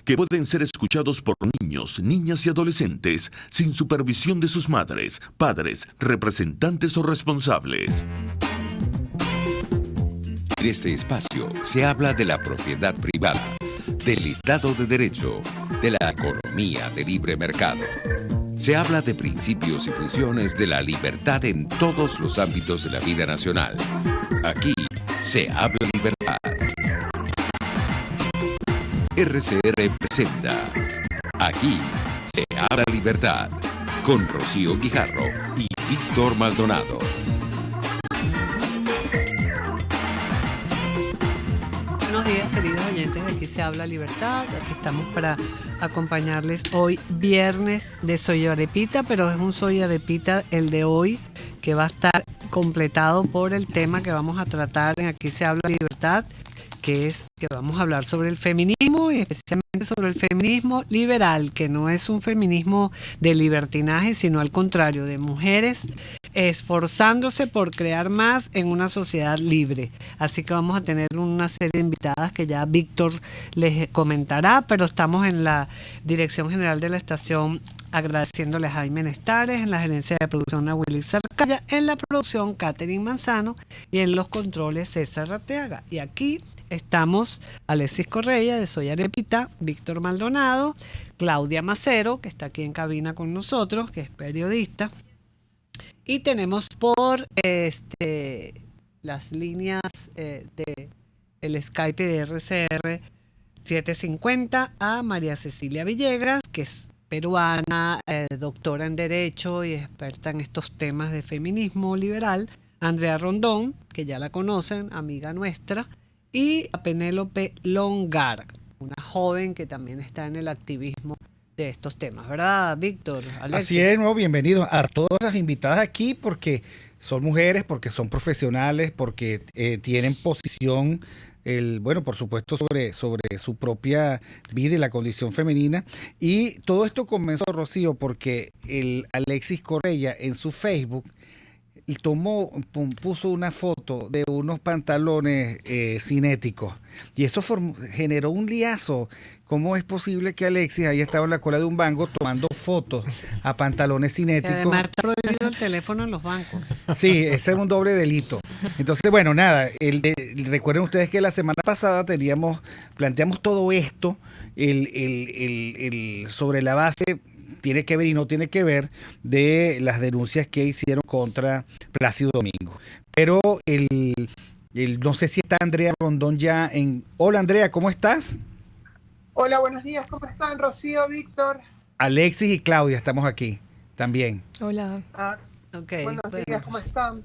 que pueden ser escuchados por niños, niñas y adolescentes sin supervisión de sus madres, padres, representantes o responsables. En este espacio se habla de la propiedad privada, del Estado de Derecho, de la economía de libre mercado. Se habla de principios y funciones de la libertad en todos los ámbitos de la vida nacional. Aquí se habla libertad. RCR presenta Aquí se habla libertad con Rocío Guijarro y Víctor Maldonado. Buenos días, queridos oyentes de Aquí se habla libertad. Aquí estamos para acompañarles hoy viernes de Soy Arepita, pero es un Soy Arepita el de hoy que va a estar completado por el tema que vamos a tratar en Aquí se habla libertad, que es que vamos a hablar sobre el feminismo y especialmente sobre el feminismo liberal, que no es un feminismo de libertinaje, sino al contrario, de mujeres esforzándose por crear más en una sociedad libre. Así que vamos a tener una serie de invitadas que ya Víctor les comentará, pero estamos en la dirección general de la estación agradeciéndole a Jaime Nestares, en la gerencia de producción a Willy Sarcaya, en la producción Catherine Manzano y en los controles César Arteaga. Y aquí estamos Alexis Correia de Soy Arepita, Víctor Maldonado, Claudia Macero, que está aquí en cabina con nosotros, que es periodista, y tenemos por las líneas de el Skype de RCR 750 a María Cecilia Villegas, que es peruana, doctora en Derecho y experta en estos temas de feminismo liberal, Andrea Rondón, que ya la conocen, amiga nuestra, y a Penélope Longar, una joven que también está en el activismo de estos temas, ¿verdad, Víctor? Alexis. Así es, ¿no? Bienvenidos a todas las invitadas aquí porque son mujeres, porque son profesionales, porque tienen posición, por supuesto, sobre su propia vida y la condición femenina. Y todo esto comenzó, Rocío, porque el Alexis Correia en su Facebook puso una foto de unos pantalones cinéticos y eso generó un liazo. ¿Cómo es posible que Alexis haya estado en la cola de un banco tomando fotos a pantalones cinéticos? Además está prohibido el teléfono en los bancos. Sí, ese es un doble delito. Entonces, bueno, nada, recuerden ustedes que la semana pasada planteamos todo esto sobre la base tiene que ver y no tiene que ver de las denuncias que hicieron contra Plácido Domingo. Pero no sé si está Andrea Rondón ya en... Hola Andrea, ¿cómo estás? Hola, buenos días, ¿cómo están? Rocío, Víctor. Alexis y Claudia estamos aquí también. Hola. Buenos días, ¿cómo están?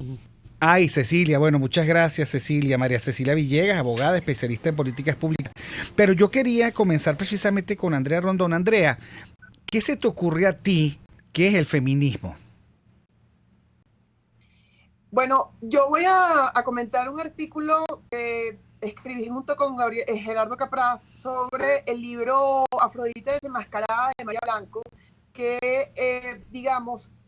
Ay, Cecilia, bueno, muchas gracias Cecilia, María Cecilia Villegas, abogada, especialista en políticas públicas. Pero yo quería comenzar precisamente con Andrea Rondón. Andrea, ¿qué se te ocurre a ti que es el feminismo? Bueno, yo voy a comentar un artículo que escribí junto con Gerardo Capraz sobre el libro Afrodita desenmascarada de María Blanco, que,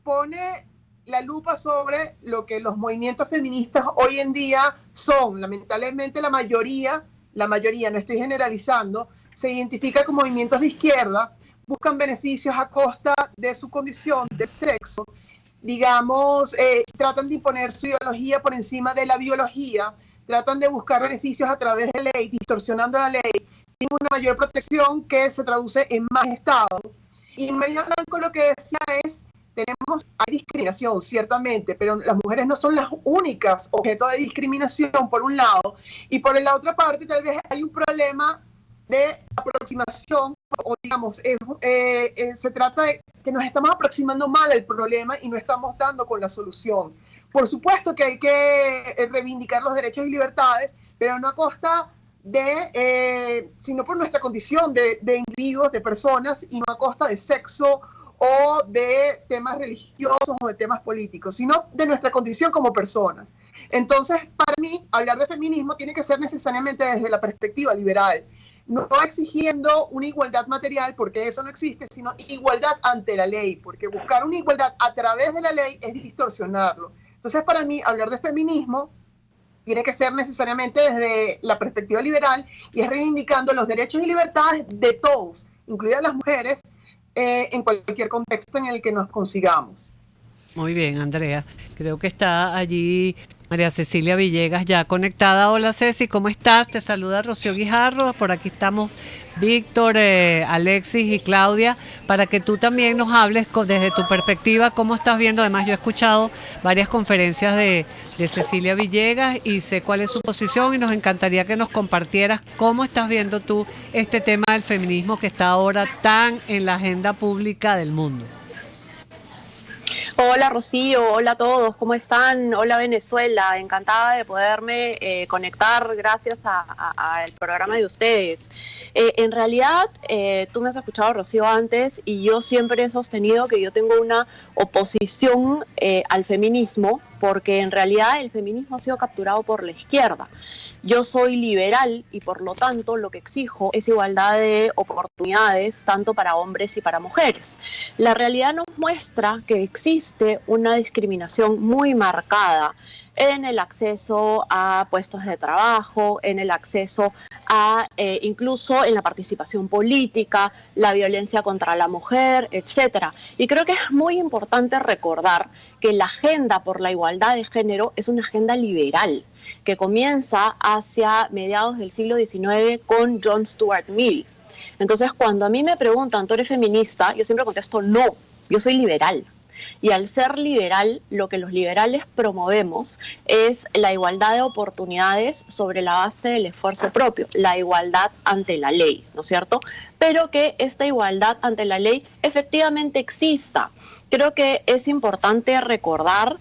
pone la lupa sobre lo que los movimientos feministas hoy en día son. Lamentablemente la mayoría, no estoy generalizando, se identifica con movimientos de izquierda, buscan beneficios a costa de su condición, de sexo, tratan de imponer su ideología por encima de la biología, tratan de buscar beneficios a través de ley, distorsionando la ley, tienen una mayor protección que se traduce en más Estado. Y María Blanco lo que decía es, hay discriminación, ciertamente, pero las mujeres no son las únicas objetos de discriminación, por un lado, y por la otra parte tal vez hay un problema de aproximación, o se trata de que nos estamos aproximando mal al problema y no estamos dando con la solución. Por supuesto que hay que reivindicar los derechos y libertades, pero no a costa sino por nuestra condición de individuos, de personas, y no a costa de sexo o de temas religiosos o de temas políticos, sino de nuestra condición como personas. Entonces, para mí, hablar de feminismo tiene que ser necesariamente desde la perspectiva liberal, no exigiendo una igualdad material, porque eso no existe, sino igualdad ante la ley, porque buscar una igualdad a través de la ley es distorsionarlo. Entonces, para mí, hablar de feminismo tiene que ser necesariamente desde la perspectiva liberal y es reivindicando los derechos y libertades de todos, incluidas las mujeres, en cualquier contexto en el que nos consigamos. Muy bien, Andrea. Creo que está allí María Cecilia Villegas ya conectada. Hola Ceci, ¿cómo estás? Te saluda Rocío Guijarro. Por aquí estamos Víctor, Alexis y Claudia, para que tú también nos hables desde tu perspectiva cómo estás viendo. Además, yo he escuchado varias conferencias de Cecilia Villegas y sé cuál es su posición y nos encantaría que nos compartieras cómo estás viendo tú este tema del feminismo que está ahora tan en la agenda pública del mundo. Hola Rocío, hola a todos, ¿cómo están? Hola Venezuela, encantada de poderme conectar gracias al programa de ustedes. En realidad, tú me has escuchado, Rocío, antes, y yo siempre he sostenido que yo tengo una oposición al feminismo, porque en realidad el feminismo ha sido capturado por la izquierda. Yo soy liberal y por lo tanto lo que exijo es igualdad de oportunidades tanto para hombres y para mujeres. La realidad nos muestra que existe una discriminación muy marcada en el acceso a puestos de trabajo, en el acceso a incluso en la participación política, la violencia contra la mujer, etcétera. Y creo que es muy importante recordar que la agenda por la igualdad de género es una agenda liberal que comienza hacia mediados del siglo XIX con John Stuart Mill. Entonces, cuando a mí me preguntan, ¿tú eres feminista?, yo siempre contesto, no, yo soy liberal. Y al ser liberal, lo que los liberales promovemos es la igualdad de oportunidades sobre la base del esfuerzo propio, la igualdad ante la ley, ¿no es cierto? Pero que esta igualdad ante la ley efectivamente exista. Creo que es importante recordar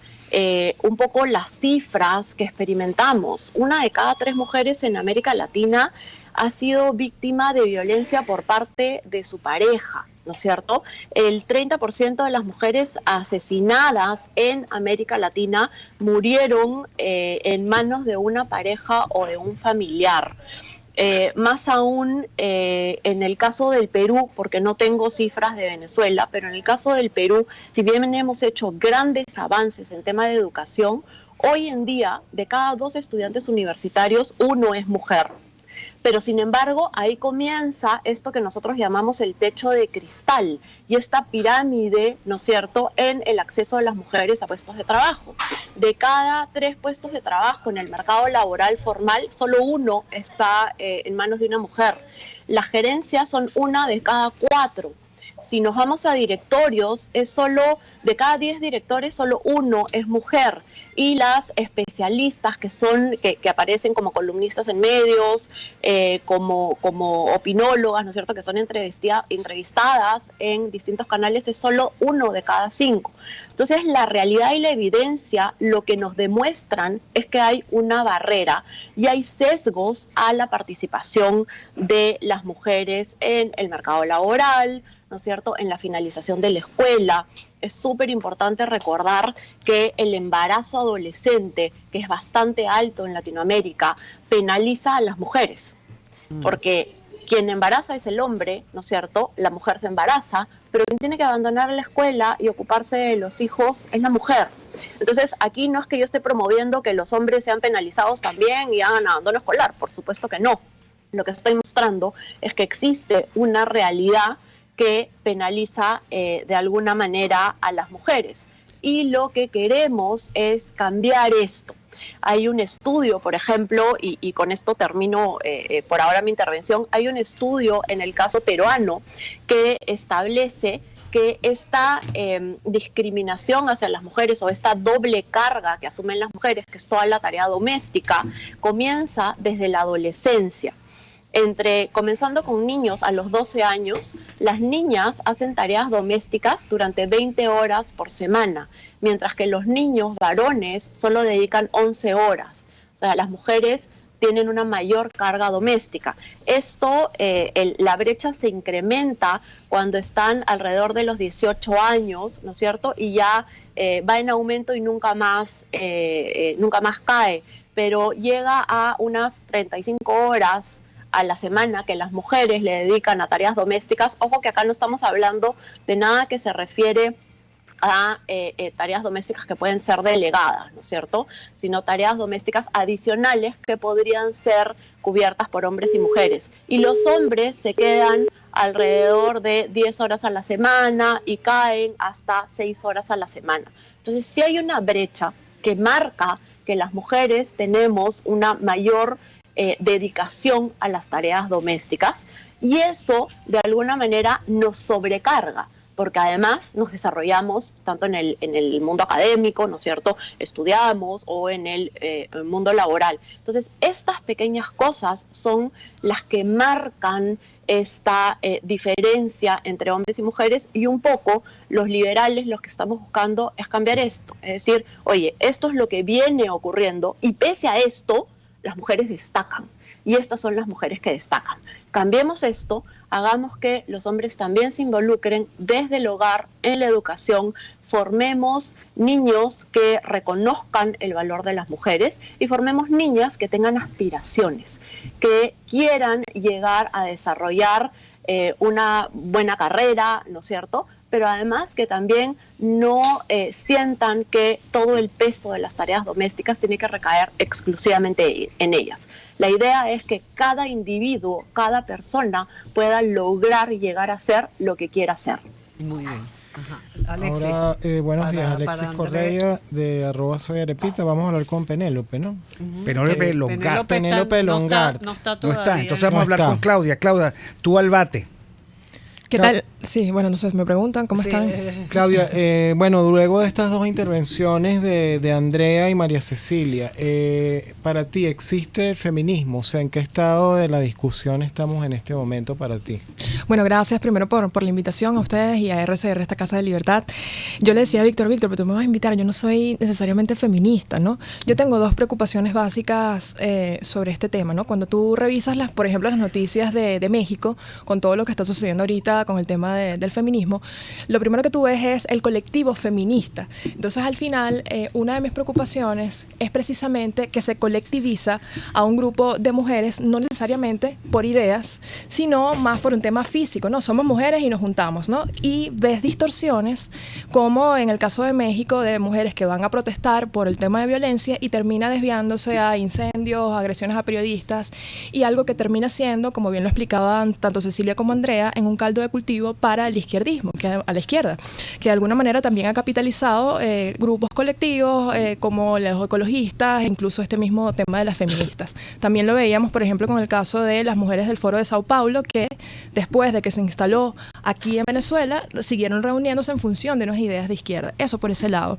un poco las cifras que experimentamos. 1 de cada 3 mujeres en América Latina ha sido víctima de violencia por parte de su pareja, ¿no es cierto? El 30% de las mujeres asesinadas en América Latina murieron en manos de una pareja o de un familiar. Más aún en el caso del Perú, porque no tengo cifras de Venezuela, pero en el caso del Perú, si bien hemos hecho grandes avances en tema de educación, hoy en día de cada 2 estudiantes universitarios, 1 es mujer. Pero sin embargo, ahí comienza esto que nosotros llamamos el techo de cristal y esta pirámide, ¿no es cierto?, en el acceso de las mujeres a puestos de trabajo. De cada 3 puestos de trabajo en el mercado laboral formal, solo 1 está en manos de una mujer. Las gerencias son 1 de cada 4. Si nos vamos a directorios, es solo de cada 10 directores, solo 1 es mujer. Y las especialistas que aparecen como columnistas en medios, como opinólogas, ¿no es cierto?, que son entrevistadas en distintos canales, es solo 1 de cada 5. Entonces, la realidad y la evidencia lo que nos demuestran es que hay una barrera y hay sesgos a la participación de las mujeres en el mercado laboral, ¿no es cierto?, en la finalización de la escuela. Es súper importante recordar que el embarazo adolescente, que es bastante alto en Latinoamérica, penaliza a las mujeres, porque quien embaraza es el hombre, ¿no es cierto?, la mujer se embaraza, pero quien tiene que abandonar la escuela y ocuparse de los hijos es la mujer. Entonces, aquí no es que yo esté promoviendo que los hombres sean penalizados también y hagan abandono escolar, por supuesto que no. Lo que estoy mostrando es que existe una realidad que penaliza de alguna manera a las mujeres. Y lo que queremos es cambiar esto. Hay un estudio, por ejemplo, y con esto termino por ahora mi intervención, hay un estudio en el caso peruano que establece que esta discriminación hacia las mujeres o esta doble carga que asumen las mujeres, que es toda la tarea doméstica, comienza desde la adolescencia. Comenzando con niños a los 12 años, las niñas hacen tareas domésticas durante 20 horas por semana, mientras que los niños varones solo dedican 11 horas. O sea, las mujeres tienen una mayor carga doméstica. Esto, la brecha se incrementa cuando están alrededor de los 18 años, ¿no es cierto? Y ya va en aumento y nunca más cae, pero llega a unas 35 horas a la semana que las mujeres le dedican a tareas domésticas. Ojo que acá no estamos hablando de nada que se refiere a tareas domésticas que pueden ser delegadas, ¿no es cierto?, sino tareas domésticas adicionales que podrían ser cubiertas por hombres y mujeres. Y los hombres se quedan alrededor de 10 horas a la semana y caen hasta 6 horas a la semana. Entonces, sí hay una brecha que marca que las mujeres tenemos una mayor dedicación a las tareas domésticas, y eso de alguna manera nos sobrecarga, porque además nos desarrollamos tanto en el mundo académico, ¿no es cierto?, estudiamos, o en el mundo laboral. Entonces, estas pequeñas cosas son las que marcan esta diferencia entre hombres y mujeres, y un poco los liberales lo que estamos buscando es cambiar esto, es decir, oye, esto es lo que viene ocurriendo y pese a esto, las mujeres destacan. Y estas son las mujeres que destacan. Cambiemos esto, hagamos que los hombres también se involucren desde el hogar, en la educación, formemos niños que reconozcan el valor de las mujeres y formemos niñas que tengan aspiraciones, que quieran llegar a desarrollar una buena carrera, ¿no es cierto?, pero además que también no sientan que todo el peso de las tareas domésticas tiene que recaer exclusivamente en ellas. La idea es que cada individuo, cada persona pueda lograr llegar a ser lo que quiera ser. Muy bien. Ajá. Alexis. Ahora, buenos días, Alexis Correa de @soyarepita. Vamos a hablar con Penélope, ¿no? Penélope Longar. Penélope Longar. No está No todavía. está, entonces vamos a hablar está con Claudia. Claudia, tú al bate. ¿Qué tal? Sí, bueno, no sé, me preguntan cómo están. Claudia, bueno, luego de estas dos intervenciones de Andrea y María Cecilia, para ti, ¿existe el feminismo? O sea, ¿en qué estado de la discusión estamos en este momento para ti? Bueno, gracias primero por la invitación a ustedes y a RCR, esta Casa de Libertad. Yo le decía a Víctor, pero tú me vas a invitar, yo no soy necesariamente feminista, ¿no? Yo tengo dos preocupaciones básicas sobre este tema, ¿no? Cuando tú revisas, por ejemplo, las noticias de México, con todo lo que está sucediendo ahorita con el tema del feminismo, lo primero que tú ves es el colectivo feminista. Entonces, al final, una de mis preocupaciones es precisamente que se colectiviza a un grupo de mujeres, no necesariamente por ideas, sino más por un tema físico, ¿no? Somos mujeres y nos juntamos, ¿no? Y ves distorsiones, como en el caso de México, de mujeres que van a protestar por el tema de violencia y termina desviándose a incendios, agresiones a periodistas, y algo que termina siendo, como bien lo explicaban tanto Cecilia como Andrea, en un caldo de cultivo para el izquierdismo, a la izquierda, que de alguna manera también ha capitalizado grupos colectivos como los ecologistas, incluso este mismo tema de las feministas. También lo veíamos, por ejemplo, con el caso de las mujeres del Foro de Sao Paulo, que después de que se instaló aquí en Venezuela, siguieron reuniéndose en función de unas ideas de izquierda. Eso por ese lado.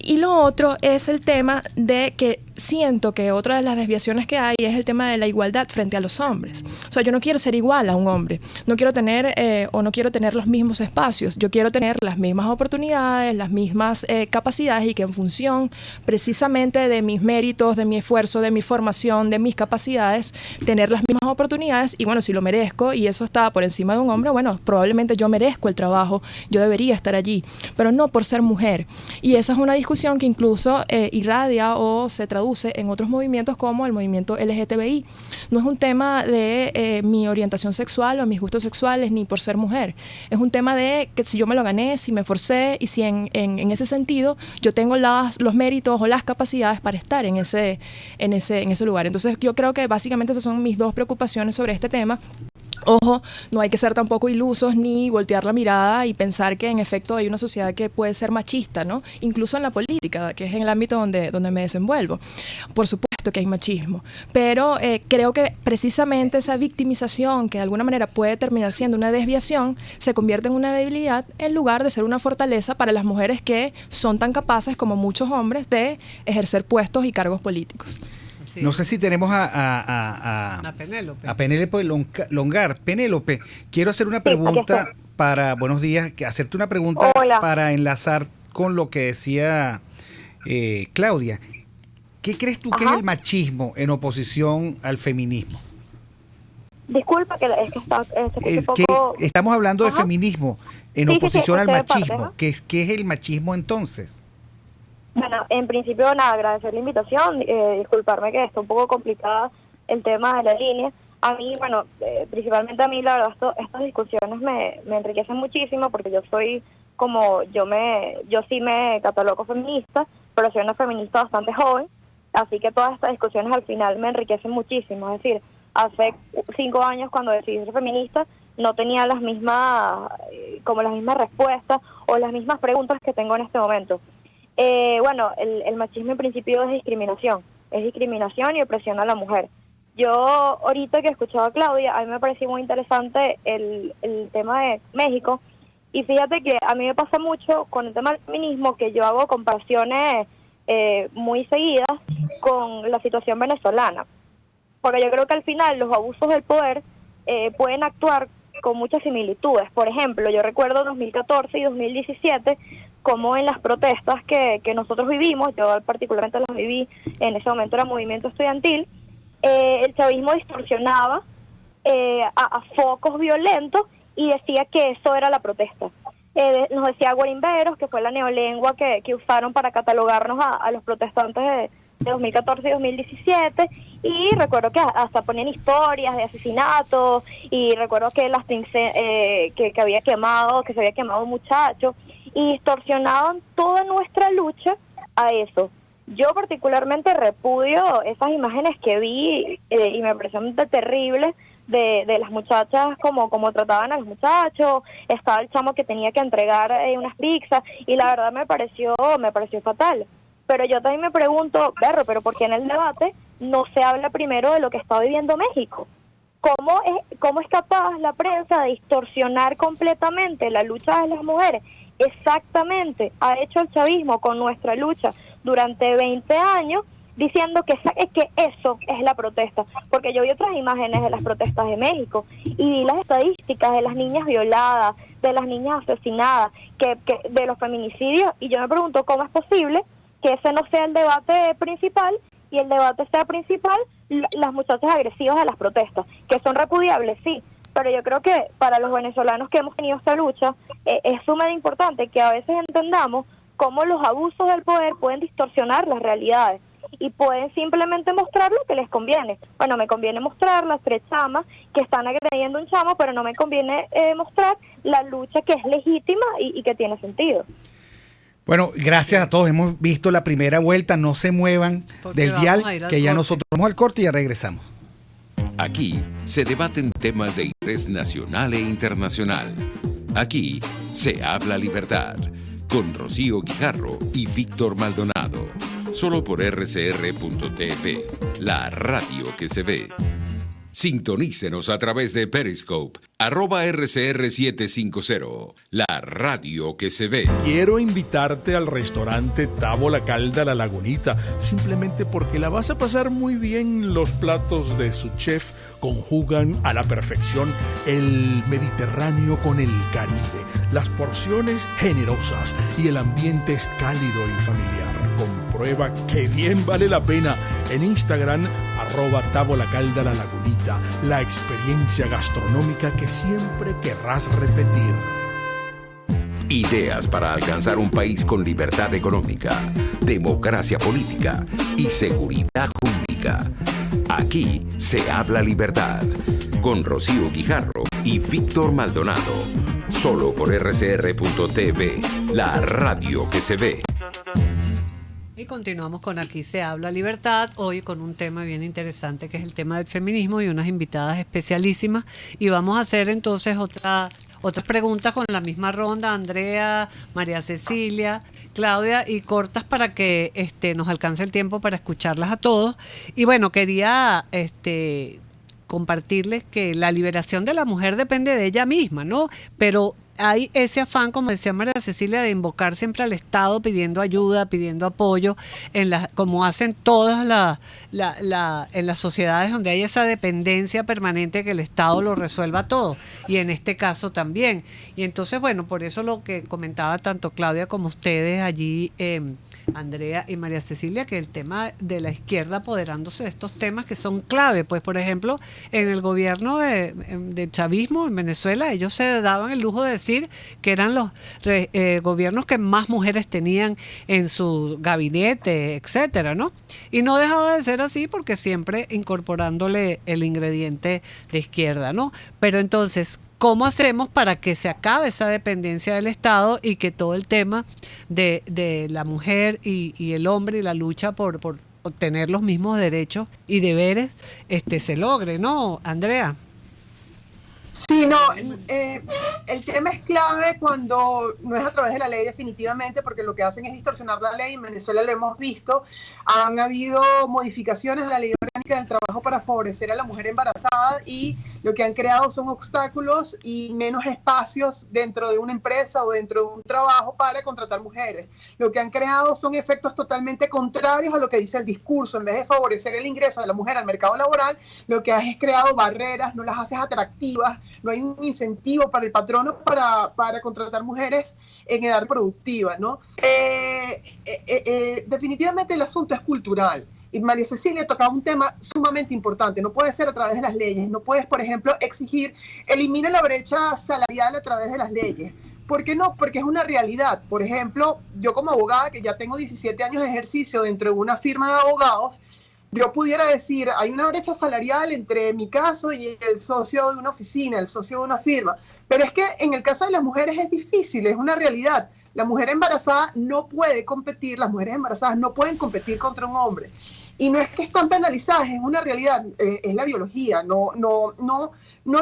Y lo otro es el tema de que siento que otra de las desviaciones que hay es el tema de la igualdad frente a los hombres. O sea, yo no quiero ser igual a un hombre, no quiero tener no quiero tener los mismos espacios, yo quiero tener las mismas oportunidades, las mismas capacidades, y que en función precisamente de mis méritos, de mi esfuerzo, de mi formación, de mis capacidades, tener las mismas oportunidades. Y bueno, si lo merezco y eso está por encima de un hombre, bueno, probablemente yo merezco el trabajo, yo debería estar allí, pero no por ser mujer. Y esa es una discusión que incluso irradia o se traduce en otros movimientos como el movimiento LGTBI. No es un tema de mi orientación sexual o mis gustos sexuales ni por ser mujer. Es un tema de que si yo me lo gané, si me esforcé y si en ese sentido yo tengo los méritos o las capacidades para estar en ese lugar. Entonces yo creo que básicamente esas son mis dos preocupaciones sobre este tema. Ojo, no hay que ser tampoco ilusos ni voltear la mirada y pensar que en efecto hay una sociedad que puede ser machista, ¿no? Incluso en la política, que es en el ámbito donde me desenvuelvo. Por supuesto que hay machismo, pero creo que precisamente esa victimización, que de alguna manera puede terminar siendo una desviación, se convierte en una debilidad en lugar de ser una fortaleza para las mujeres que son tan capaces como muchos hombres de ejercer puestos y cargos políticos. Sí. No sé si tenemos A Penélope. a Penélope Longar. Penélope, quiero hacer una pregunta para, buenos días, hacerte una pregunta. Hola. Para enlazar con lo que decía Claudia. ¿Qué crees tú que es el machismo en oposición al feminismo? Disculpa, que es que está un poco... Estamos hablando de feminismo en oposición al estoy de machismo. parte, ¿Qué es el machismo entonces? Bueno, en principio, nada, agradecer la invitación, disculparme que está un poco complicada el tema de la línea. A mí, bueno, principalmente a mí, la verdad, estas discusiones me enriquecen muchísimo porque yo soy como yo sí me catalogo feminista, pero soy una feminista bastante joven, así que todas estas discusiones al final me enriquecen muchísimo. Es decir, hace 5 años cuando decidí ser feminista no tenía las mismas respuestas o las mismas preguntas que tengo en este momento. Bueno, el machismo en principio es discriminación y opresión a la mujer. Yo ahorita que he escuchado a Claudia, a mí me pareció muy interesante el tema de México, y fíjate que a mí me pasa mucho con el tema del feminismo que yo hago comparaciones muy seguidas con la situación venezolana, porque yo creo que al final los abusos del poder pueden actuar con muchas similitudes. Por ejemplo, yo recuerdo 2014 y 2017 como en las protestas que nosotros vivimos, yo particularmente las viví, en ese momento era movimiento estudiantil, el chavismo distorsionaba a focos violentos y decía que eso era la protesta. Nos decía guarimberos, que fue la neolengua que usaron para catalogarnos a los protestantes de 2014 y 2017, y recuerdo que hasta ponían historias de asesinatos, y recuerdo que que se había quemado un muchacho, y distorsionaban toda nuestra lucha a eso. Yo particularmente repudio esas imágenes que vi y me parecieron terribles de las muchachas, como trataban a los muchachos. Estaba el chamo que tenía que entregar unas pizzas, y la verdad me pareció fatal. Pero yo también me pregunto, pero ¿por qué en el debate no se habla primero de lo que está viviendo México? ¿Cómo es capaz la prensa de distorsionar completamente la lucha de las mujeres? Exactamente, ha hecho el chavismo con nuestra lucha durante 20 años, diciendo que eso es la protesta. Porque yo vi otras imágenes de las protestas de México y vi las estadísticas de las niñas violadas, de las niñas asesinadas, de los feminicidios, y yo me pregunto cómo es posible que ese no sea el debate principal, y el debate sea principal las muchachas agresivas de las protestas, que son repudiables, sí, pero yo creo que para los venezolanos que hemos tenido esta lucha es sumamente importante que a veces entendamos cómo los abusos del poder pueden distorsionar las realidades y pueden simplemente mostrar lo que les conviene. Bueno, me conviene mostrar las 3 chamas que están agrediendo a un chamo, pero no me conviene mostrar la lucha que es legítima y que tiene sentido. Bueno, gracias a todos. Hemos visto la primera vuelta. No se muevan del dial, que ya nosotros vamos al corte y ya regresamos. Aquí se debaten temas de interés nacional e internacional. Aquí se habla libertad. Con Rocío Guijarro y Víctor Maldonado. Solo por rcr.tv, la radio que se ve. Sintonícenos a través de Periscope, @RCR750, la radio que se ve. Quiero invitarte al restaurante Távola Calda La Lagunita, simplemente porque la vas a pasar muy bien. Los platos de su chef conjugan a la perfección el Mediterráneo con el Caribe, las porciones generosas y el ambiente es cálido y familiar. Comprueba que bien vale la pena en Instagram, @Távola Calda La Lagunita, la experiencia gastronómica que siempre querrás repetir. Ideas para alcanzar un país con libertad económica, democracia política y seguridad jurídica. Aquí se habla libertad. Con Rocío Guijarro y Víctor Maldonado. Solo por rcr.tv, la radio que se ve. Y continuamos con Aquí se habla libertad, hoy con un tema bien interesante que es el tema del feminismo y unas invitadas especialísimas. Y vamos a hacer entonces otras preguntas con la misma ronda, Andrea, María Cecilia, Claudia, y cortas para que nos alcance el tiempo para escucharlas a todos. Y bueno, quería compartirles que la liberación de la mujer depende de ella misma, ¿no? Pero hay ese afán, como decía María Cecilia, de invocar siempre al Estado pidiendo ayuda, pidiendo apoyo, como hacen todas en las sociedades donde hay esa dependencia permanente que el Estado lo resuelva todo, y en este caso también. Y entonces, bueno, por eso lo que comentaba tanto Claudia como ustedes allí, Andrea y María Cecilia, que el tema de la izquierda apoderándose de estos temas que son clave, pues por ejemplo, en el gobierno del chavismo en Venezuela, ellos se daban el lujo de decir que eran los gobiernos que más mujeres tenían en su gabinete, etcétera, ¿no? Y no dejaba de ser así porque siempre incorporándole el ingrediente de izquierda, ¿no? Pero entonces, ¿cómo hacemos para que se acabe esa dependencia del Estado y que todo el tema de la mujer y el hombre y la lucha por obtener los mismos derechos y deberes se logre, ¿no, Andrea? Sí, no, el tema es clave cuando no es a través de la ley definitivamente, porque lo que hacen es distorsionar la ley. En Venezuela lo hemos visto, han habido modificaciones a la ley orgánica del trabajo para favorecer a la mujer embarazada y lo que han creado son obstáculos y menos espacios dentro de una empresa o dentro de un trabajo para contratar mujeres. Lo que han creado son efectos totalmente contrarios a lo que dice el discurso. En vez de favorecer el ingreso de la mujer al mercado laboral, lo que has es creado barreras, no las haces atractivas, no hay un incentivo para el patrono para contratar mujeres en edad reproductiva, ¿no? Definitivamente el asunto es cultural. Y María Cecilia tocaba un tema sumamente importante. No puede ser a través de las leyes. No puedes, por ejemplo, exigir, elimina la brecha salarial a través de las leyes. ¿Por qué no? Porque es una realidad. Por ejemplo, yo como abogada, que ya tengo 17 años de ejercicio dentro de una firma de abogados, yo pudiera decir, hay una brecha salarial entre mi caso y el socio de una oficina, el socio de una firma. Pero es que en el caso de las mujeres es difícil, es una realidad. La mujer embarazada no puede competir, las mujeres embarazadas no pueden competir contra un hombre. Y no es que están penalizadas, es una realidad, es la biología. No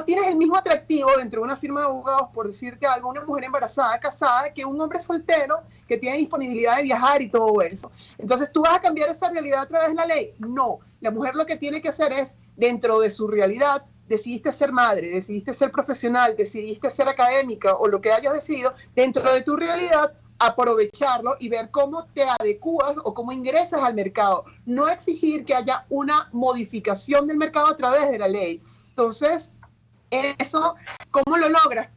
tienes el mismo atractivo dentro de una firma de abogados, por decirte algo, una mujer embarazada, casada, que un hombre soltero que tiene disponibilidad de viajar y todo eso. Entonces, ¿tú vas a cambiar esa realidad a través de la ley? No. La mujer lo que tiene que hacer es, dentro de su realidad, decidiste ser madre, decidiste ser profesional, decidiste ser académica o lo que hayas decidido, dentro de tu realidad, aprovecharlo y ver cómo te adecuas o cómo ingresas al mercado. No exigir que haya una modificación del mercado a través de la ley. Entonces, eso, ¿cómo lo logras?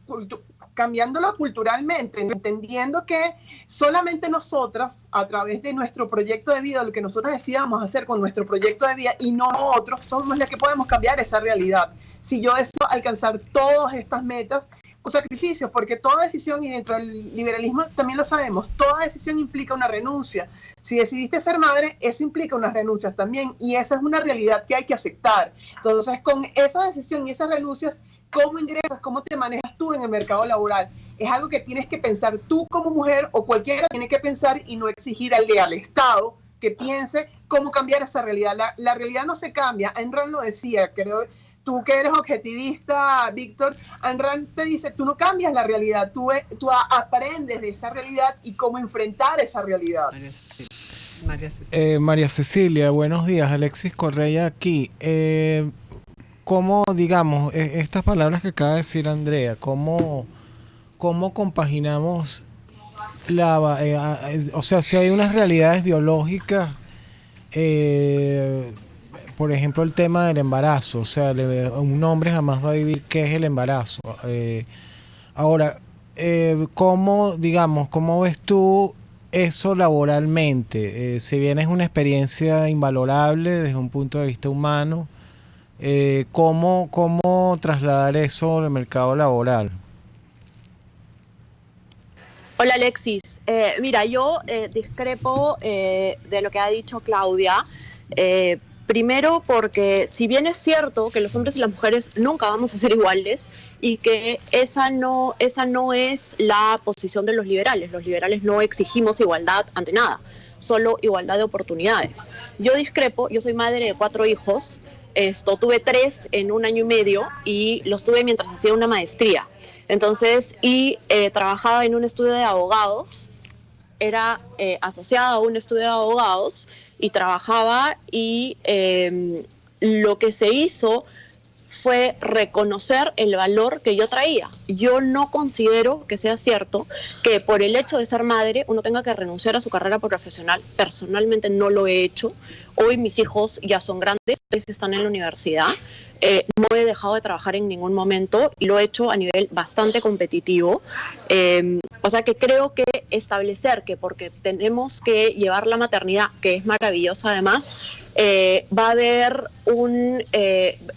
Cambiándolo culturalmente, entendiendo que solamente nosotras, a través de nuestro proyecto de vida, lo que nosotros decidamos hacer con nuestro proyecto de vida y no otros, somos las que podemos cambiar esa realidad. Si yo deseo alcanzar todas estas metas, con sacrificios, porque toda decisión, y dentro del liberalismo también lo sabemos, toda decisión implica una renuncia. Si decidiste ser madre, eso implica unas renuncias también, y esa es una realidad que hay que aceptar. Entonces, con esa decisión y esas renuncias, ¿cómo ingresas? ¿Cómo te manejas tú en el mercado laboral? Es algo que tienes que pensar tú como mujer, o cualquiera tiene que pensar y no exigir al Estado que piense cómo cambiar esa realidad. La realidad no se cambia. Ayn Rand lo decía, creo. Tú que eres objetivista, Víctor, Ayn Rand te dice, tú no cambias la realidad, tú aprendes de esa realidad y cómo enfrentar esa realidad. María Cecilia, buenos días. Alexis Correa aquí. ¿Cómo, digamos, estas palabras que acaba de decir Andrea, cómo compaginamos o sea, si hay unas realidades biológicas, por ejemplo, el tema del embarazo, o sea, un hombre jamás va a vivir qué es el embarazo. Ahora, ¿cómo ves tú eso laboralmente? Si bien es una experiencia invalorable desde un punto de vista humano, ¿cómo trasladar eso al mercado laboral? Hola Alexis, mira, yo discrepo de lo que ha dicho Claudia. Primero porque si bien es cierto que los hombres y las mujeres nunca vamos a ser iguales y que esa no es la posición de los liberales no exigimos igualdad ante nada, solo igualdad de oportunidades. Yo discrepo, yo soy madre de 4 hijos, tuve 3 en 1 año y medio y los tuve mientras hacía una maestría. Entonces, trabajaba en un estudio de abogados, era asociada a un estudio de abogados y trabajaba y lo que se hizo fue reconocer el valor que yo traía. Yo no considero que sea cierto que por el hecho de ser madre uno tenga que renunciar a su carrera profesional. Personalmente no lo he hecho. Hoy mis hijos ya son grandes, están en la universidad. No he dejado de trabajar en ningún momento y lo he hecho a nivel bastante competitivo. O sea que creo que establecer que porque tenemos que llevar la maternidad, que es maravillosa además, va a haber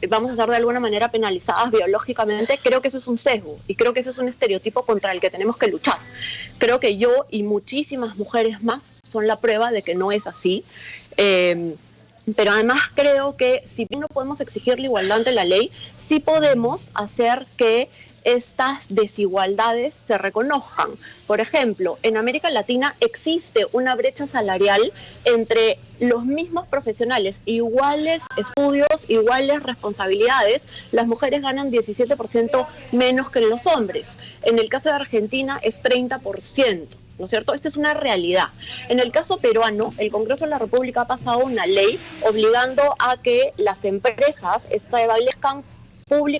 vamos a ser de alguna manera penalizadas biológicamente, creo que eso es un sesgo y creo que eso es un estereotipo contra el que tenemos que luchar. Creo que yo y muchísimas mujeres más son la prueba de que no es así. Pero además creo que si bien no podemos exigir la igualdad ante la ley, sí podemos hacer que estas desigualdades se reconozcan. Por ejemplo, en América Latina existe una brecha salarial entre los mismos profesionales, iguales estudios, iguales responsabilidades. Las mujeres ganan 17% menos que los hombres. En el caso de Argentina es 30%. ¿No es cierto? Esta es una realidad. En el caso peruano, el Congreso de la República ha pasado una ley obligando a que las empresas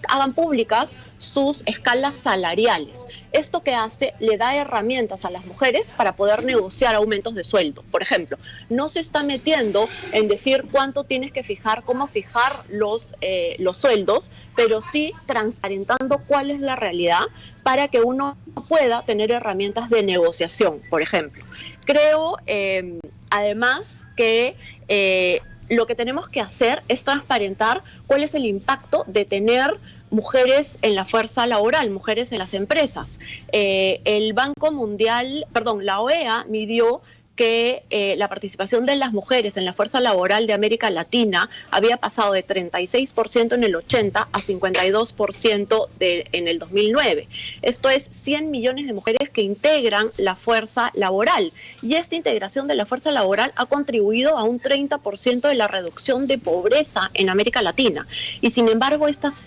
hagan públicas sus escalas salariales. ¿Esto que hace? Le da herramientas a las mujeres para poder negociar aumentos de sueldo. Por ejemplo, no se está metiendo en decir cuánto tienes que fijar, cómo fijar los sueldos, pero sí transparentando cuál es la realidad para que uno pueda tener herramientas de negociación, por ejemplo. Creo, además, que lo que tenemos que hacer es transparentar cuál es el impacto de tener mujeres en la fuerza laboral, mujeres en las empresas. La OEA midió que la participación de las mujeres en la fuerza laboral de América Latina había pasado de 36% en el 80 a 52% en el 2009. Esto es 100 millones de mujeres que integran la fuerza laboral. Y esta integración de la fuerza laboral ha contribuido a un 30% de la reducción de pobreza en América Latina. Y sin embargo, estas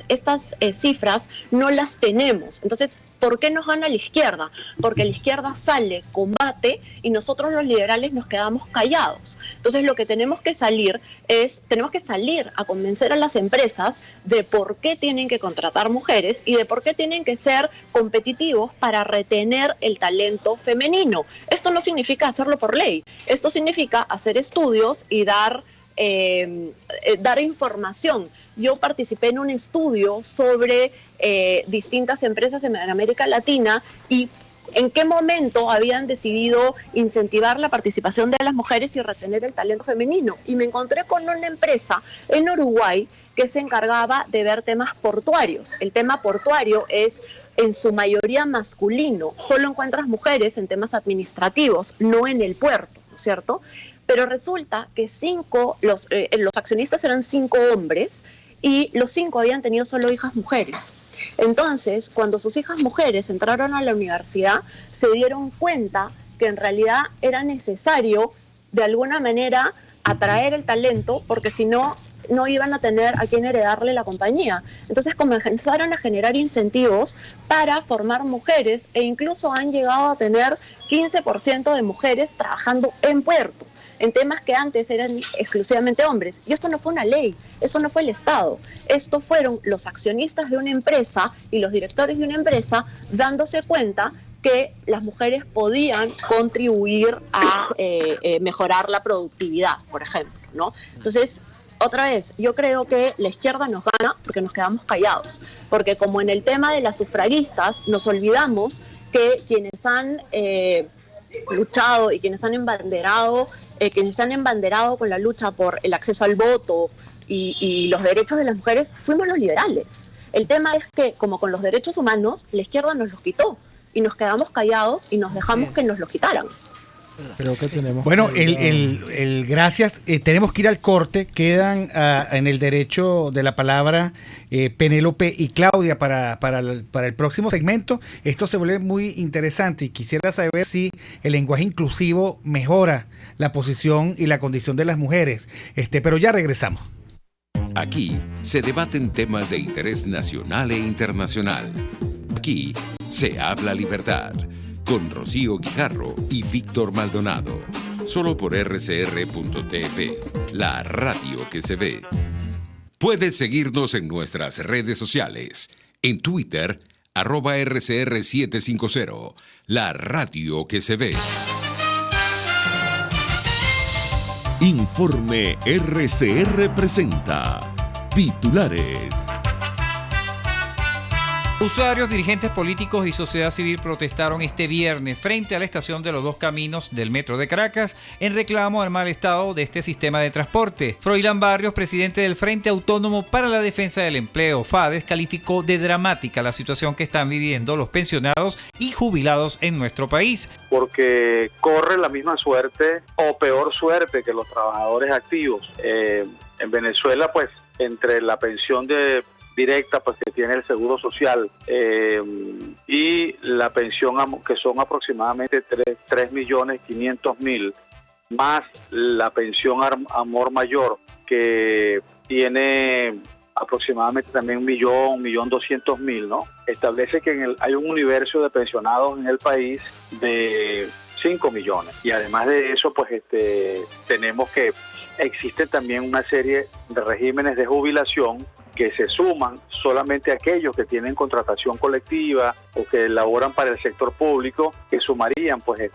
cifras no las tenemos. Entonces, ¿por qué nos gana la izquierda? Porque la izquierda sale, combate, y nosotros los liberales nos quedamos callados. Entonces lo que tenemos que salir a convencer a las empresas de por qué tienen que contratar mujeres y de por qué tienen que ser competitivos para retener el talento femenino. Esto no significa hacerlo por ley, esto significa hacer estudios y dar información. Yo participé en un estudio sobre distintas empresas en América Latina y en qué momento habían decidido incentivar la participación de las mujeres y retener el talento femenino. Y me encontré con una empresa en Uruguay que se encargaba de ver temas portuarios. El tema portuario es en su mayoría masculino. Solo encuentras mujeres en temas administrativos, no en el puerto, ¿no es cierto? Pero resulta que los accionistas eran 5 hombres y los 5 habían tenido solo hijas mujeres. Entonces, cuando sus hijas mujeres entraron a la universidad, se dieron cuenta que en realidad era necesario, de alguna manera, atraer el talento, porque si no, no iban a tener a quién heredarle la compañía. Entonces comenzaron a generar incentivos para formar mujeres e incluso han llegado a tener 15% de mujeres trabajando en puerto, en temas que antes eran exclusivamente hombres. Y esto no fue una ley, esto no fue el Estado, esto fueron los accionistas de una empresa y los directores de una empresa dándose cuenta que las mujeres podían contribuir a mejorar la productividad, por ejemplo, ¿no? Entonces, otra vez, yo creo que la izquierda nos gana porque nos quedamos callados, porque como en el tema de las sufragistas, nos olvidamos que quienes han luchado y quienes han embanderado con la lucha por el acceso al voto y los derechos de las mujeres, fuimos los liberales. El tema es que, como con los derechos humanos, la izquierda nos los quitó y nos quedamos callados y nos dejamos que nos los quitaran. Creo que tenemos. Bueno, gracias. Tenemos que ir al corte. Quedan en el derecho de la palabra Penélope y Claudia para el próximo segmento. Esto se vuelve muy interesante y quisiera saber si el lenguaje inclusivo mejora la posición y la condición de las mujeres. Pero ya regresamos. Aquí se debaten temas de interés nacional e internacional. Aquí se habla libertad. Con Rocío Guijarro y Víctor Maldonado. Solo por rcr.tv, la radio que se ve. Puedes seguirnos en nuestras redes sociales. En Twitter, @RCR750, la radio que se ve. Informe RCR presenta titulares. Usuarios, dirigentes políticos y sociedad civil protestaron este viernes frente a la estación de los Dos Caminos del Metro de Caracas en reclamo al mal estado de este sistema de transporte. Froilán Barrios, presidente del Frente Autónomo para la Defensa del Empleo, FADES, calificó de dramática la situación que están viviendo los pensionados y jubilados en nuestro país. Porque corre la misma suerte o peor suerte que los trabajadores activos. En Venezuela, pues, entre la pensión de directa pues que tiene el Seguro Social, y la pensión que son aproximadamente 3.500.000, más la pensión Amor Mayor que tiene aproximadamente también 1.200.000, ¿no? Establece que hay un universo de pensionados en el país de 5 millones. Y además de eso, pues tenemos que existe también una serie de regímenes de jubilación que se suman solamente a aquellos que tienen contratación colectiva o que laboran para el sector público, que sumarían pues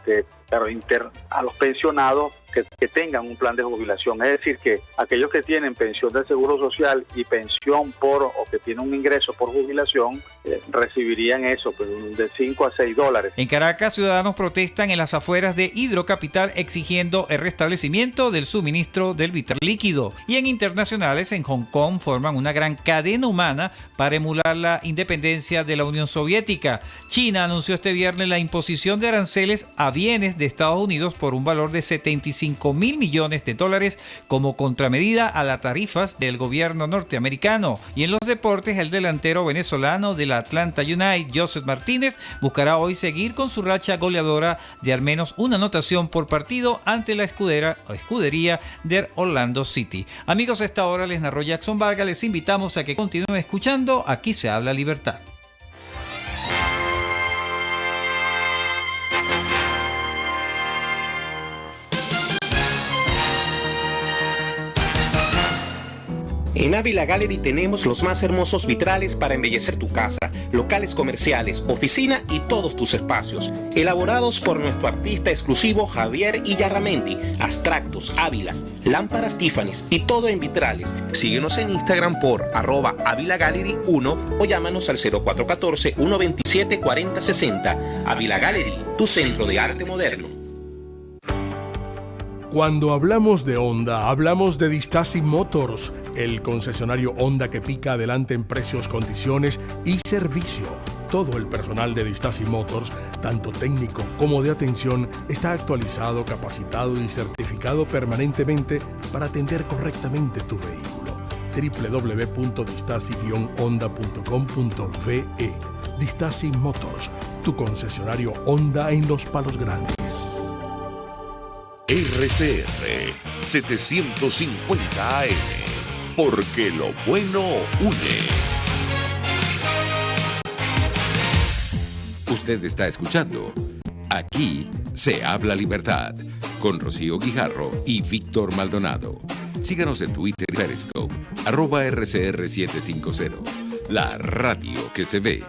a los pensionados que tengan un plan de jubilación. Es decir, que aquellos que tienen pensión del Seguro Social y pensión o que tienen un ingreso por jubilación, recibirían eso, pues, de $5 a $6. En Caracas, ciudadanos protestan en las afueras de Hidrocapital exigiendo el restablecimiento del suministro del vital líquido. Y en internacionales, en Hong Kong, forman una gran cadena humana para emular la independencia de la Unión Soviética. China anunció este viernes la imposición de aranceles a bienes de Estados Unidos por un valor de $75.000 millones como contramedida a las tarifas del gobierno norteamericano. Y en los deportes, el delantero venezolano del Atlanta United, Joseph Martínez, buscará hoy seguir con su racha goleadora de al menos una anotación por partido ante la escudería de Orlando City. Amigos, a esta hora les narró Jackson Vargas. Les invitamos a que continúen escuchando Aquí se habla libertad. En Ávila Gallery tenemos los más hermosos vitrales para embellecer tu casa, locales comerciales, oficina y todos tus espacios. Elaborados por nuestro artista exclusivo Javier Illarramendi. Abstractos, ávilas, lámparas Tiffany's y todo en vitrales. Síguenos en Instagram por @AvilaGallery1 o llámanos al 0414-127-4060. Ávila Gallery, tu centro de arte moderno. Cuando hablamos de Honda, hablamos de Distasi Motors, el concesionario Honda que pica adelante en precios, condiciones y servicio. Todo el personal de Distasi Motors, tanto técnico como de atención, está actualizado, capacitado y certificado permanentemente para atender correctamente tu vehículo. www.distasi-honda.com.ve. Distasi Motors, tu concesionario Honda en Los Palos Grandes. RCR 750 AM, porque lo bueno une. Usted está escuchando Aquí se habla libertad con Rocío Guijarro y Víctor Maldonado. Síganos en Twitter y Periscope @RCR750, la radio que se ve.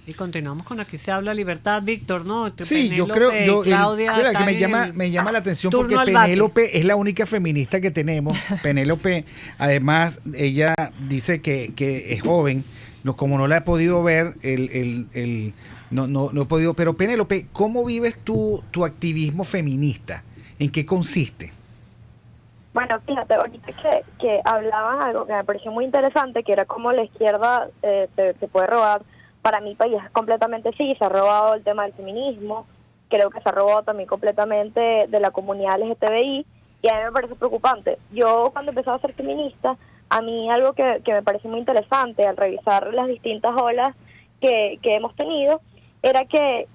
Y continuamos con Aquí se habla libertad, Víctor, ¿no? Sí, Penélope, yo creo, Claudia, que me llama la atención porque Penélope es la única feminista que tenemos. Penélope, además, ella dice que es joven, como no la he podido ver, no he podido, pero Penélope, ¿cómo vives tú tu activismo feminista? ¿En qué consiste? Bueno, fíjate, ahorita que hablaban algo que me pareció muy interesante, que era cómo la izquierda se puede robar. Para mi país completamente sí, se ha robado el tema del feminismo, creo que se ha robado también completamente de la comunidad LGTBI, y a mí me parece preocupante. Yo cuando empecé a ser feminista, a mí algo que me parece muy interesante al revisar las distintas olas que hemos tenido, era que